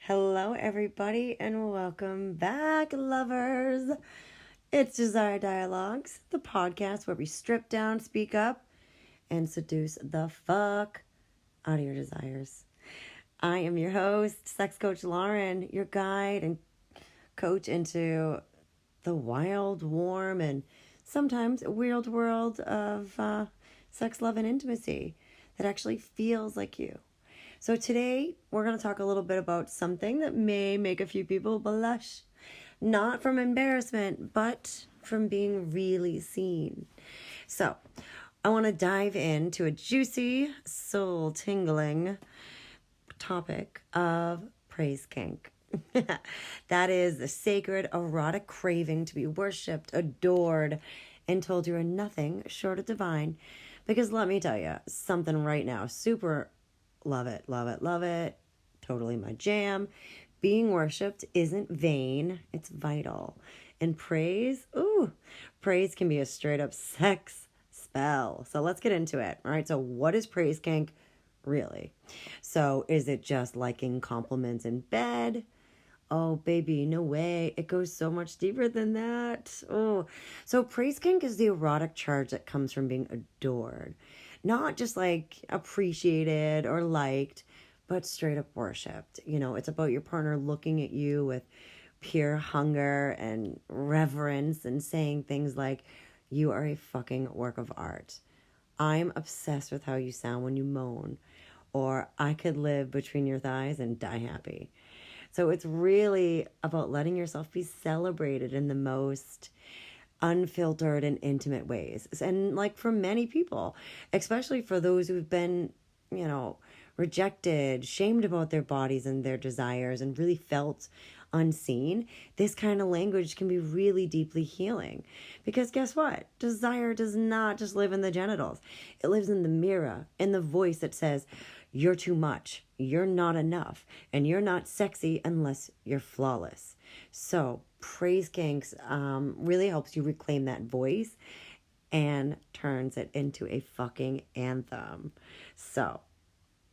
Hello, everybody, and welcome back, lovers. It's Desire Dialogues, the podcast where we strip down, speak up, and seduce the fuck out of your desires. I am your host, Sex Coach Lauren, your guide and coach into the wild, warm, and sometimes weird world of sex, love, and intimacy that actually feels like you. So today, we're going to talk a little bit about something that may make a few people blush. Not from embarrassment, but from being really seen. So, I want to dive into a juicy, soul-tingling topic of praise kink. That is the sacred, erotic craving to be worshipped, adored, and told you are nothing short of divine. Because let me tell you, something right now, super love it, love it, love it. Totally my jam. Being worshipped isn't vain, it's vital. And praise, praise can be a straight up sex spell. So let's get into it. All right, so what is praise kink really? So is it just liking compliments in bed? Oh, baby, no way. It goes so much deeper than that. Oh, so praise kink is the erotic charge that comes from being adored. Not just like appreciated or liked, but straight up worshipped. You know, it's about your partner looking at you with pure hunger and reverence and saying things like, you are a fucking work of art. I'm obsessed with how you sound when you moan. Or I could live between your thighs and die happy. So it's really about letting yourself be celebrated in the most unfiltered and intimate ways. And like for many people, especially for those who've been, rejected, shamed about their bodies and their desires and really felt unseen, this kind of language can be really deeply healing. Because guess what? Desire does not just live in the genitals. It lives in the mirror, in the voice that says, you're too much, you're not enough, and you're not sexy unless you're flawless. So praise kinks really helps you reclaim that voice and turns it into a fucking anthem. So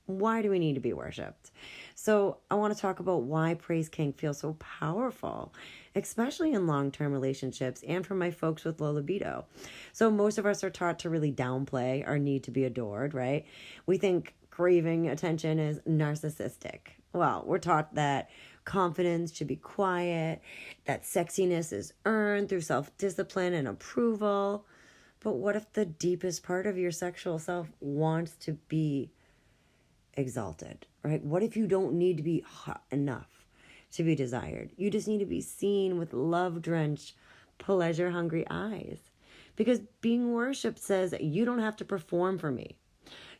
why do we need to be worshipped? So I want to talk about why praise kink feels so powerful, especially in long-term relationships and for my folks with low libido. So most of us are taught to really downplay our need to be adored, right? We think craving attention is narcissistic. Well, we're taught that confidence should be quiet, that sexiness is earned through self-discipline and approval. But what if the deepest part of your sexual self wants to be exalted, right? What if you don't need to be hot enough to be desired? You just need to be seen with love-drenched, pleasure-hungry eyes. Because being worshipped says you don't have to perform for me.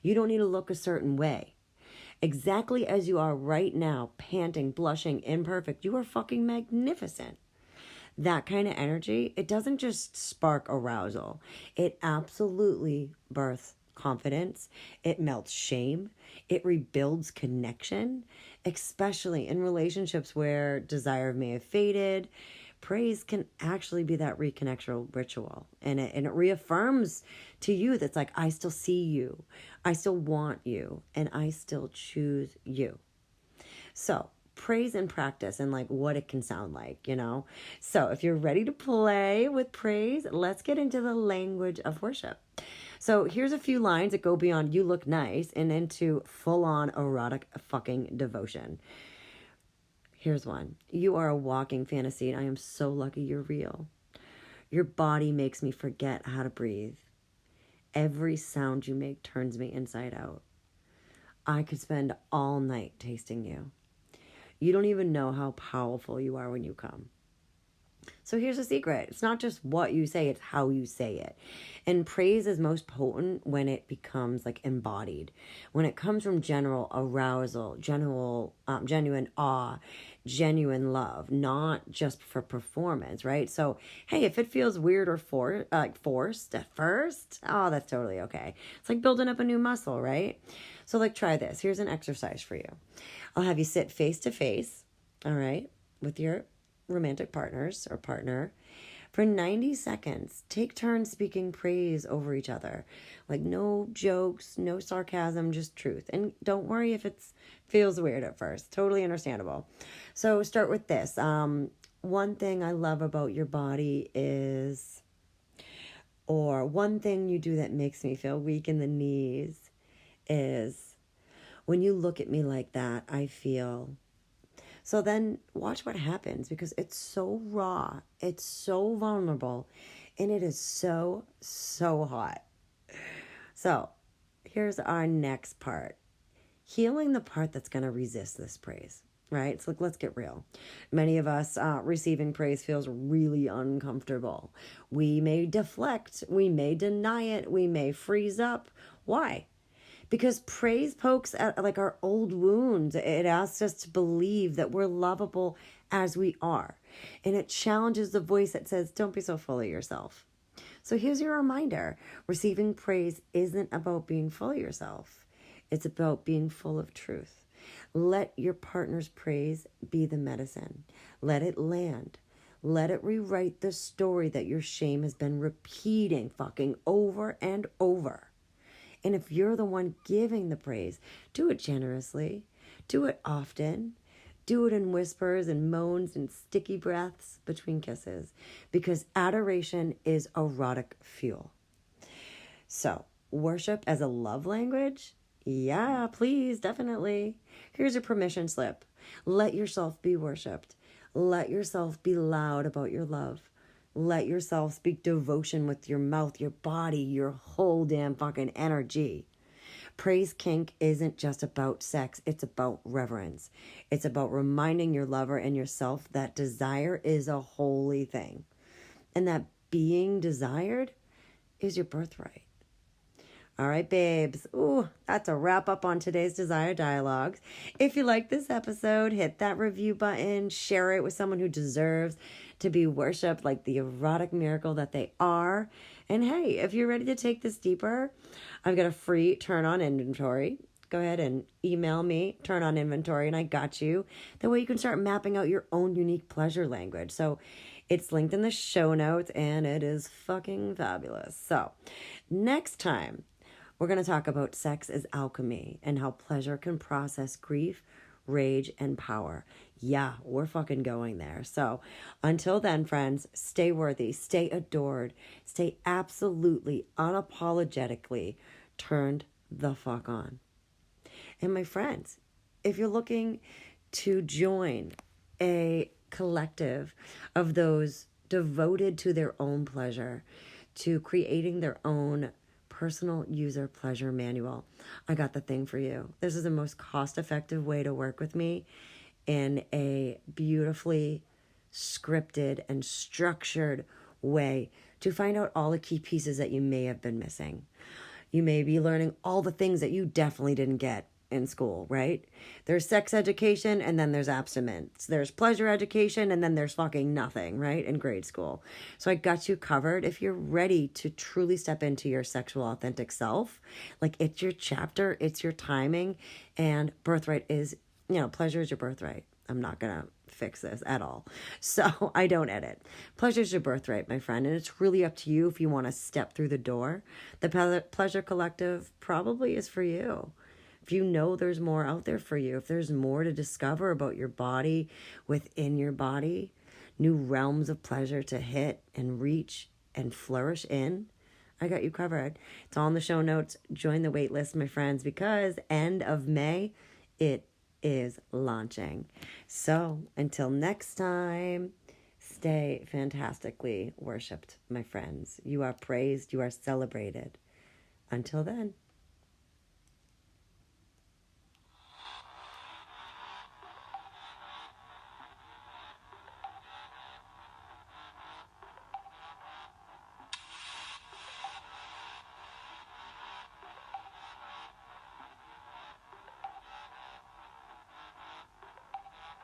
You don't need to look a certain way. Exactly as you are right now, panting, blushing, imperfect, you are fucking magnificent. That kind of energy, it doesn't just spark arousal. It absolutely births confidence. It melts shame. It rebuilds connection, especially in relationships where desire may have faded. Praise can actually be that reconnection ritual. And it reaffirms to you that's like, I still see you. I still want you. And I still choose you. So praise and practice and like what it can sound like, So if you're ready to play with praise, let's get into the language of worship. So here's a few lines that go beyond you look nice and into full-on erotic fucking devotion. Here's one. You are a walking fantasy, and I am so lucky you're real. Your body makes me forget how to breathe. Every sound you make turns me inside out. I could spend all night tasting you. You don't even know how powerful you are when you come. So here's the secret. It's not just what you say, it's how you say it. And praise is most potent when it becomes like embodied. When it comes from general arousal, genuine awe, genuine love, not just for performance, right? So, hey, if it feels weird or forced at first, that's totally okay. It's like building up a new muscle, right? So like try this. Here's an exercise for you. I'll have you sit face to face, all right, with your romantic partners or partner For 90 seconds, take turns speaking praise over each other. Like no jokes, no sarcasm, just truth. And don't worry if it feels weird at first. Totally understandable. So start with this. One thing I love about your body is, or one thing you do that makes me feel weak in the knees is when you look at me like that, I feel. So then watch what happens, because it's so raw, it's so vulnerable, and it is so, so hot. So here's our next part. Healing the part that's going to resist this praise, right? So let's get real. Many of us receiving praise feels really uncomfortable. We may deflect, we may deny it, we may freeze up. Why? Because praise pokes at like our old wounds. It asks us to believe that we're lovable as we are. And it challenges the voice that says, don't be so full of yourself. So here's your reminder. Receiving praise isn't about being full of yourself. It's about being full of truth. Let your partner's praise be the medicine. Let it land. Let it rewrite the story that your shame has been repeating fucking over and over. And if you're the one giving the praise, do it generously. Do it often. Do it in whispers and moans and sticky breaths between kisses. Because adoration is erotic fuel. So, worship as a love language? Yeah, please, definitely. Here's a permission slip. Let yourself be worshipped. Let yourself be loud about your love. Let yourself speak devotion with your mouth, your body, your whole damn fucking energy. Praise kink isn't just about sex. It's about reverence. It's about reminding your lover and yourself that desire is a holy thing. And that being desired is your birthright. All right, babes. Ooh, that's a wrap up on today's Desire Dialogues. If you like this episode, hit that review button, share it with someone who deserves to be worshipped like the erotic miracle that they are. And hey, if you're ready to take this deeper, I've got a free turn on inventory. Go ahead and email me, turn on inventory, and I got you. That way you can start mapping out your own unique pleasure language. So it's linked in the show notes, and it is fucking fabulous. So next time, we're going to talk about sex as alchemy and how pleasure can process grief, rage, and power. Yeah, we're fucking going there. So until then, friends, stay worthy, stay adored, stay absolutely, unapologetically turned the fuck on. And my friends, if you're looking to join a collective of those devoted to their own pleasure, to creating their own personal user pleasure manual, I got the thing for you. This is the most cost-effective way to work with me in a beautifully scripted and structured way to find out all the key pieces that you may have been missing. You may be learning all the things that you definitely didn't get in school, right? There's sex education and then there's abstinence. There's pleasure education and then there's fucking nothing, right? In grade school. So I got you covered. If you're ready to truly step into your sexual authentic self, like it's your chapter, it's your timing, and birthright is, pleasure is your birthright. I'm not going to fix this at all. So I don't edit. Pleasure is your birthright, my friend. And it's really up to you if you want to step through the door. The Pleasure Collective probably is for you. If you know there's more out there for you, if there's more to discover about your body, within your body, new realms of pleasure to hit and reach and flourish in, I got you covered. It's all in the show notes. Join the wait list, my friends, because end of May, it is launching. So until next time, stay fantastically worshipped, my friends. You are praised. You are celebrated. Until then.